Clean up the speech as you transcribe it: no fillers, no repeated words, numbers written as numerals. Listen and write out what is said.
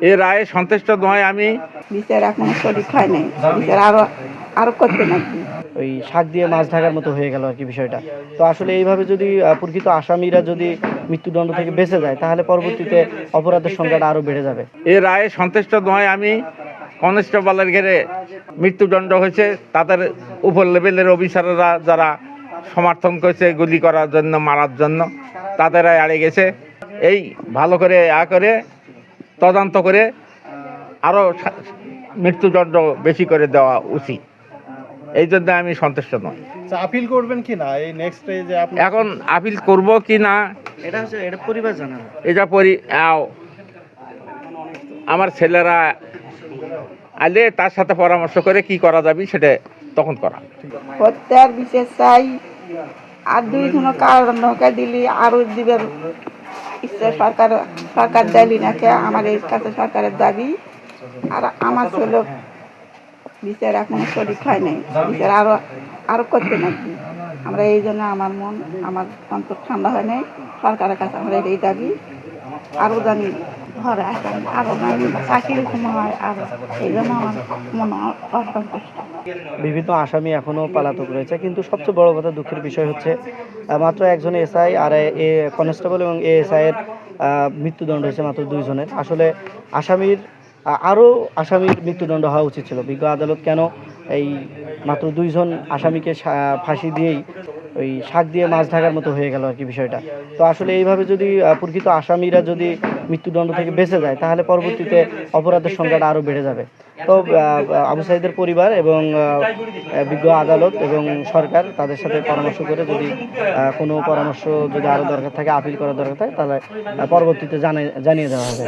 এ রায়ে সন্তুষ্ট নয় আমি। বিচার এখনো সঠিক হয় নাই, বিচার আরো করতে নাকি ওই শাক দিয়ে মাছ ঢাকার মতো হয়ে গেল আর কি বিষয়টা। তো আসলে এইভাবে যদি প্রকৃত আসামিরা যদি মৃত্যুদণ্ড থেকে বেঁচে যায় তাহলে পরবর্তীতে অপরাধের সংখ্যাটা আরো বেড়ে যাবে। এ রায়ে সন্তুষ্ট নয় আমি। কনস্টেবলের ঘেরে মৃত্যুদণ্ড হয়েছে, তাদের উপর লেভেলের অফিসাররা যারা সমর্থন করেছে গুলি করার জন্য, মারার জন্য, তাদেরা এড়ে গেছে। এই ভালো করে করে তদন্ত করে আরও মৃত্যুদণ্ড বেশি করে দেওয়া উচিত। এই জন্য আমি সন্তুষ্ট নই। আপিল করবেন কি না এই নেক্সট যে আপনি এখন আপিল করব কি না এটা পরিবার জানাবে। এটা আমার ছেলেরা আলে তার সাথে পরামর্শ করে কি করা যাবে সেটা তখন করা। হত্যার বিশেষ চাই, আর দুই জনের কারণ দিলি আরো দিবের ইচ্ছা সরকার দেয়নি নাকি, আমার এই কাছে সরকারের দাবি। আর আমার ছেলে বিচার এখনো সঠিক হয় নাই, বিচার আরো করতে নাকি। আমরা এই জন্য আমার অন্তর ঠান্ডা হয় নাই। সরকারের কাছে আমার এই দাবি, আরো জানি ঘরে আসেন, আরো জানি চাকরি কমা হয়, আরো এই জন্য আমার মনে অসন্তুষ্ট। বিভিন্ন আসামি এখনো পলাতক রয়েছে, কিন্তু সবচেয়ে বড় কথা দুঃখের বিষয় হচ্ছে মাত্র একজন এসআই আর কনস্টেবল এবং এএসআই এর মৃত্যুদণ্ড হয়েছে মাত্র 2 জনের। আসলে আরও আসামির মৃত্যুদণ্ড হওয়া উচিত ছিল। বিজ্ঞ আদালত কেন এই মাত্র 2 জন আসামিকে ফাঁসি দিয়েই ওই শাক দিয়ে মাছ ঢাকার মতো হয়ে গেল আর কি বিষয়টা। তো আসলে এইভাবে যদি প্রকৃত আসামিরা যদি মৃত্যুদণ্ড থেকে বেঁচে যায় তাহলে পরবর্তীতে অপরাধের সংখ্যাটা আরও বেড়ে যাবে। তো আবু সাঈদের পরিবার এবং বিজ্ঞ আদালত এবং সরকার তাদের সাথে পরামর্শ করে যদি কোনো পরামর্শ যদি আরও দরকার থাকে, আপিল করার দরকার থাকে, তাহলে পরবর্তীতে জানিয়ে দেওয়া হবে।